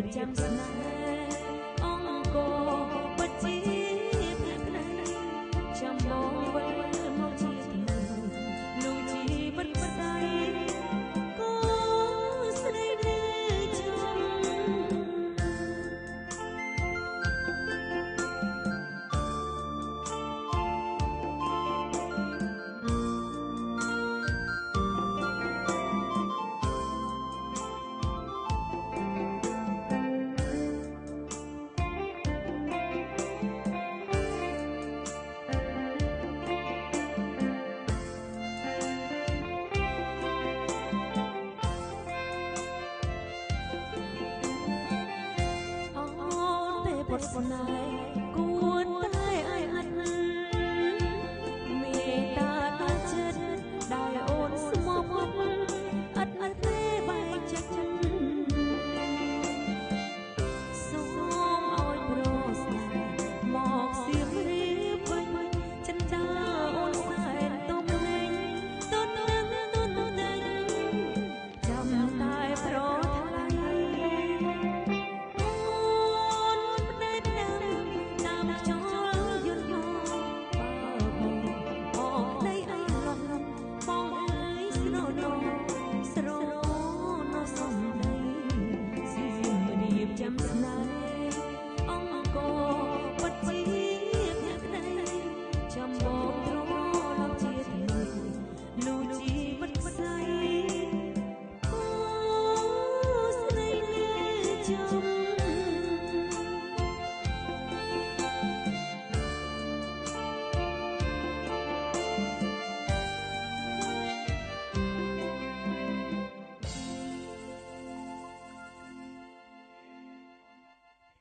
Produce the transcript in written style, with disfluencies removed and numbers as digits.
បចាំស្នេហ៍អង្គពិតជាភក្តីចាំបងវិលមកជាថ្មីលោកជីវិតស្ដីក៏ស្រីនៅចំបទស្នេហ៍គួរតែអាណិតមេត្តាតាចិត្តដោយអូនស្មោះមុតអត់ទេបែកចិត្តសូមឲ្យប្រស្នាមកសៀមរាបវិញចិនតាអូនសែនទុំលេងទុននឹងចាំតែប្រថ្លៃចាំស្នេ